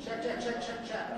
Check, check, check, check, check.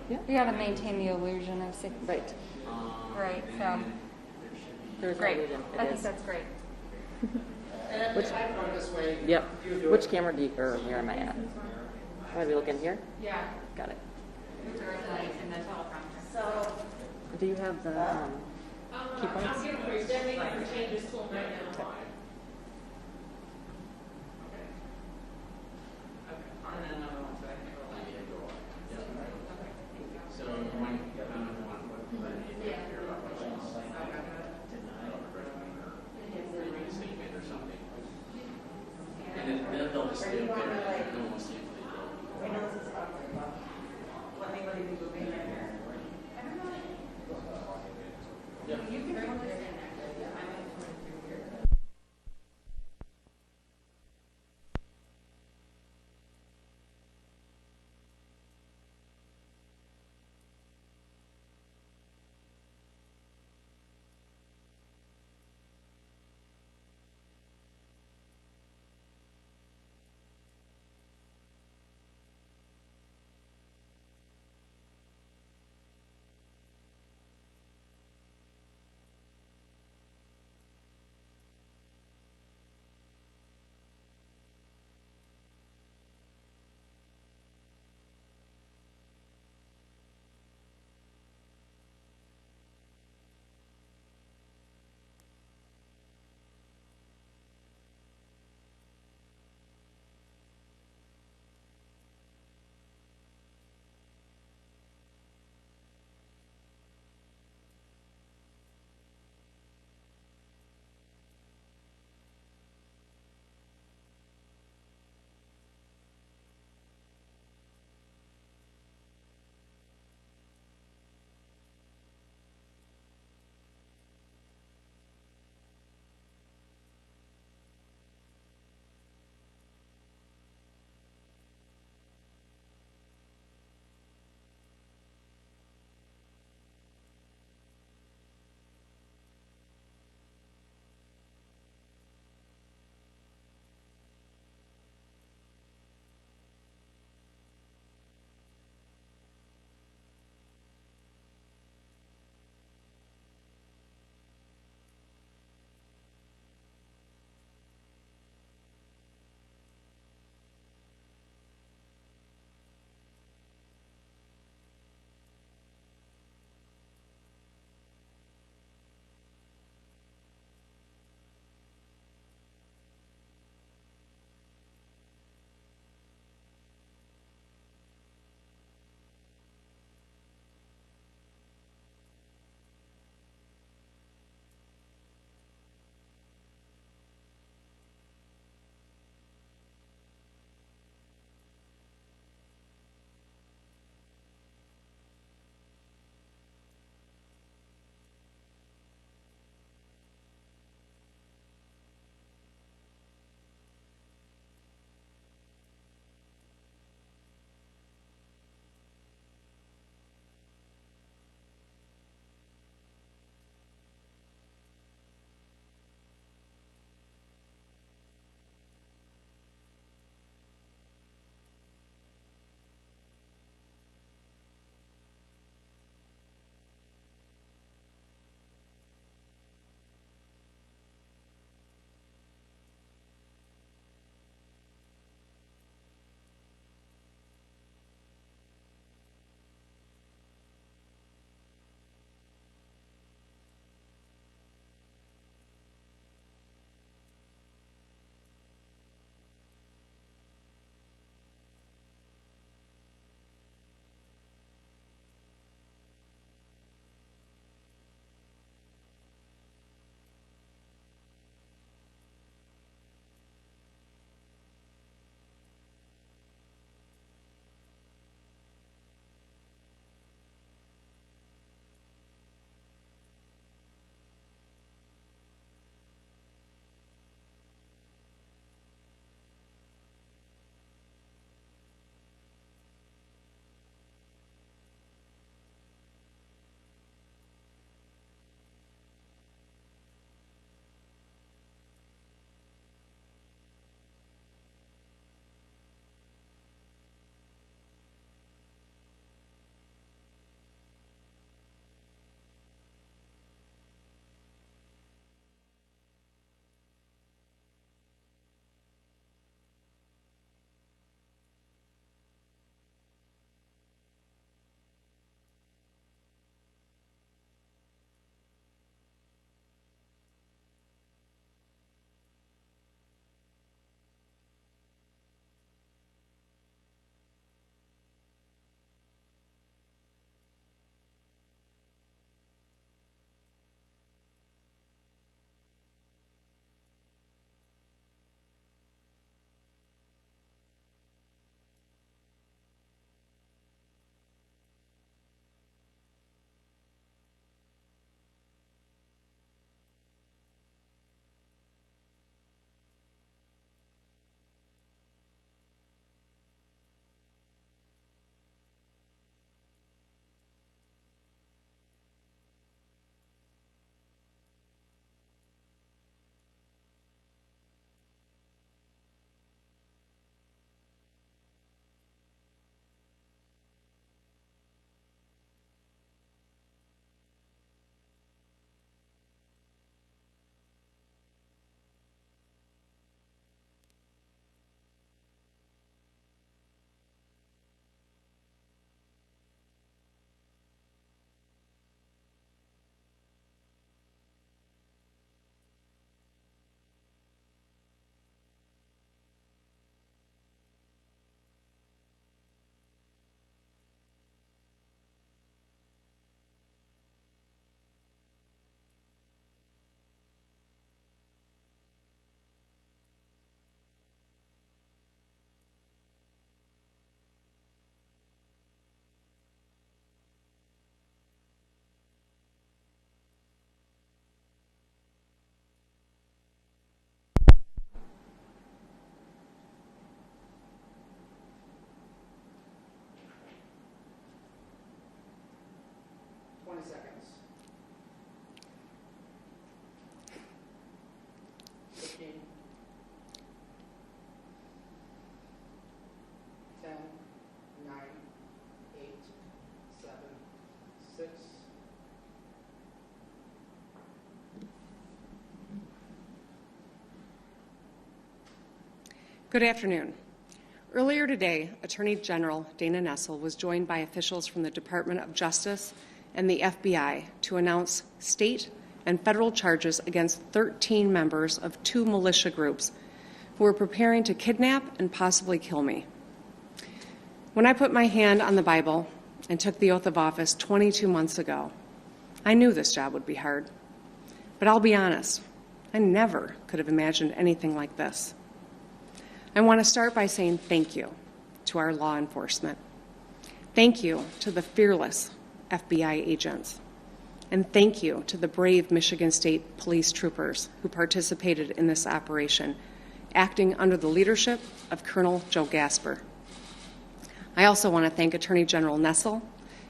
Yeah. You haven't maintained the illusion of six. Right. Right. So. There's Great. no illusion. I think that's great. Which? Yep. Which camera do you, or where am I at? Am I be looking here? Yeah. Got it. And the teleprompter. So. Do you have the key points? I'm getting for they're making for changes to them right now. Okay. Good afternoon. Earlier today, Attorney General Dana Nessel was joined by officials from the Department of Justice and the FBI to announce state and federal charges against 13 members of 2 militia groups who were preparing to kidnap and possibly kill me. When I put my hand on the Bible and took the oath of office 22 months ago, I knew this job would be hard. But I'll be honest, I never could have imagined anything like this. I want to start by saying thank you to our law enforcement. Thank you to the fearless FBI agents. And thank you to the brave Michigan State Police troopers who participated in this operation, acting under the leadership of Colonel Joe Gasper. I also want to thank Attorney General Nessel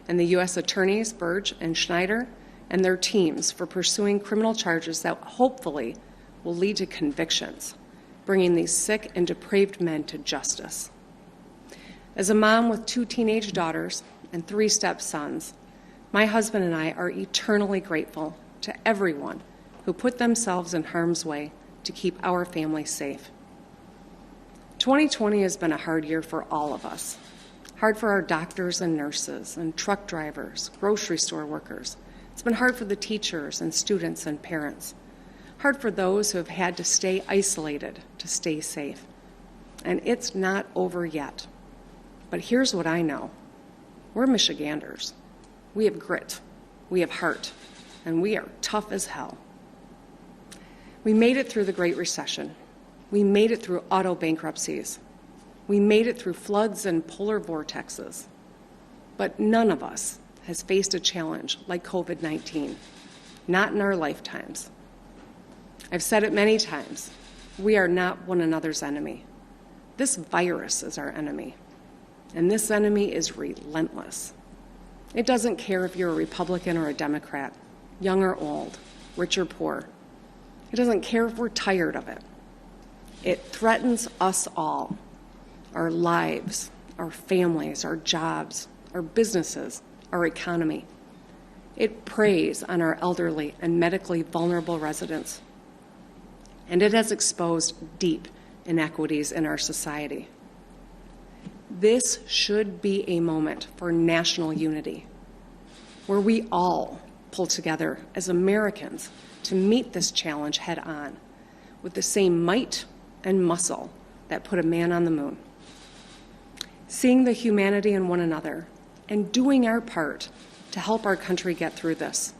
and the U.S. Attorneys Burge and Schneider and their teams for pursuing criminal charges that hopefully will lead to convictions, bringing these sick and depraved men to justice. As a mom with 2 teenage daughters and 3 stepsons, my husband and I are eternally grateful to everyone who put themselves in harm's way to keep our family safe. 2020 has been a hard year for all of us. Hard for our doctors and nurses and truck drivers, grocery store workers. It's been hard for the teachers and students and parents. Hard for those who have had to stay isolated to stay safe. And it's not over yet. But here's what I know. We're Michiganders. We have grit, we have heart, and we are tough as hell. We made it through the Great Recession. We made it through auto bankruptcies. We made it through floods and polar vortexes. But none of us has faced a challenge like COVID-19, not in our lifetimes. I've said it many times, we are not one another's enemy. This virus is our enemy, and this enemy is relentless. It doesn't care if you're a Republican or a Democrat, young or old, rich or poor. It doesn't care if we're tired of it. It threatens us all, our lives, our families, our jobs, our businesses, our economy. It preys on our elderly and medically vulnerable residents. And it has exposed deep inequities in our society. This should be a moment for national unity, where we all pull together as Americans to meet this challenge head on with the same might and muscle that put a man on the moon. Seeing the humanity in one another and doing our part to help our country get through this.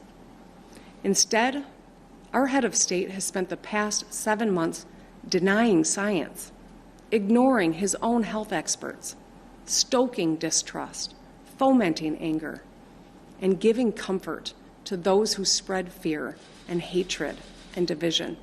Instead, our head of state has spent the past 7 months denying science, ignoring his own health experts, stoking distrust, fomenting anger, and giving comfort to those who spread fear and hatred and division.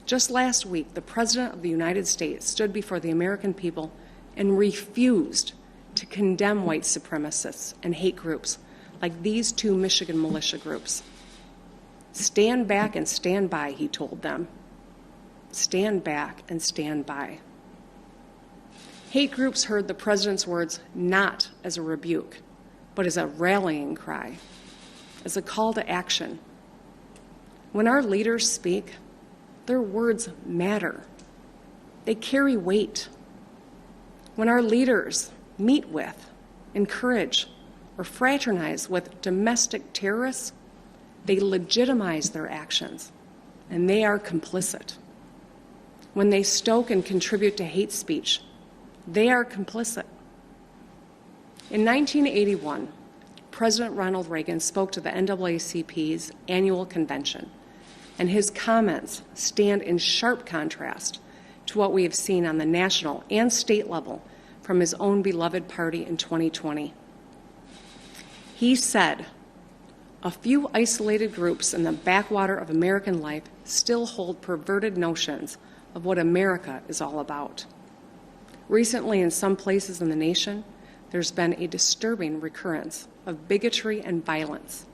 Just last week, the President of the United States stood before the American people and refused to condemn white supremacists and hate groups like these 2 Michigan militia groups. Stand back and stand by, he told them. Stand back and stand by. Hate groups heard the president's words not as a rebuke, but as a rallying cry, as a call to action. When our leaders speak, their words matter. They carry weight. When our leaders meet with, encourage, or fraternize with domestic terrorists, they legitimize their actions, and they are complicit. When they stoke and contribute to hate speech, they are complicit. In 1981, President Ronald Reagan spoke to the NAACP's annual convention, and his comments stand in sharp contrast to what we have seen on the national and state level from his own beloved party in 2020. He said, "A few isolated groups in the backwater of American life still hold perverted notions of what America is all about. Recently, in some places in the nation, there's been a disturbing recurrence of bigotry and violence."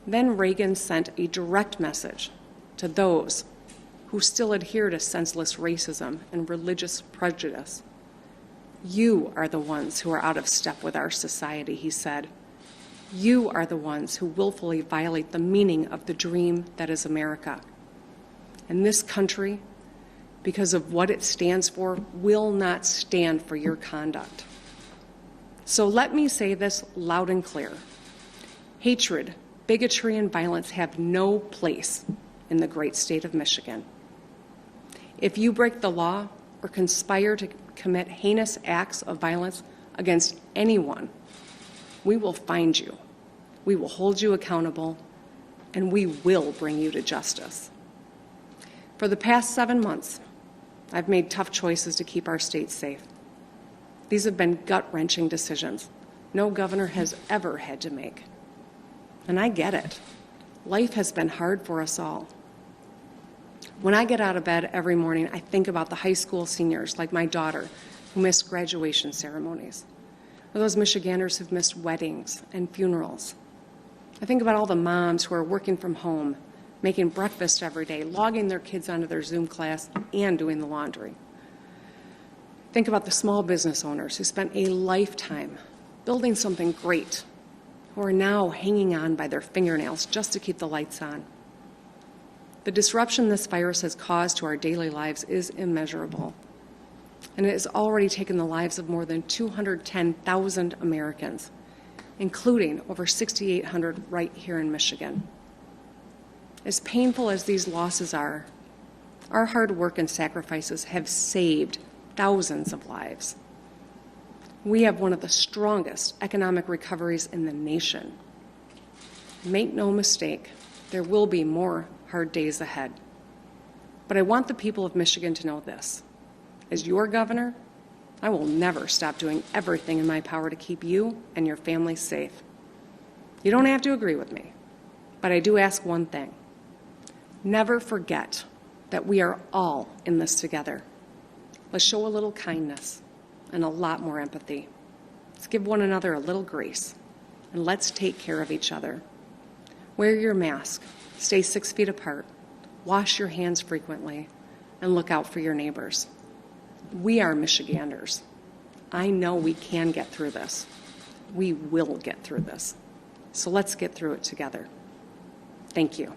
Then Reagan sent a direct message to those who still adhere to senseless racism and religious prejudice. "You are the ones who are out of step with our society," he said. "You are the ones who willfully violate the meaning of the dream that is America. And this country because of what it stands for will not stand for your conduct. So let me say this loud and clear. Hatred, bigotry, and violence have no place in the great state of Michigan. If you break the law or conspire to commit heinous acts of violence against anyone, we will find you, we will hold you accountable, and we will bring you to justice. For the past 7 months, I've made tough choices to keep our state safe. These have been gut-wrenching decisions no governor has ever had to make. And I get it. Life has been hard for us all. When I get out of bed every morning, I think about the high school seniors, like my daughter, who missed graduation ceremonies, or those Michiganders who've missed weddings and funerals. I think about all the moms who are working from home, making breakfast every day, logging their kids onto their Zoom class, and doing the laundry. Think about the small business owners who spent a lifetime building something great, who are now hanging on by their fingernails just to keep the lights on. The disruption this virus has caused to our daily lives is immeasurable, and it has already taken the lives of more than 210,000 Americans, including over 6,800 right here in Michigan. As painful as these losses are, our hard work and sacrifices have saved thousands of lives. We have one of the strongest economic recoveries in the nation. Make no mistake, there will be more hard days ahead. But I want the people of Michigan to know this. As your governor, I will never stop doing everything in my power to keep you and your family safe. You don't have to agree with me, but I do ask one thing. Never forget that we are all in this together. Let's show a little kindness and a lot more empathy. Let's give one another a little grace, and let's take care of each other. Wear your mask, stay 6 feet apart, wash your hands frequently, and look out for your neighbors. We are Michiganders. I know we can get through this. We will get through this. So let's get through it together. Thank you.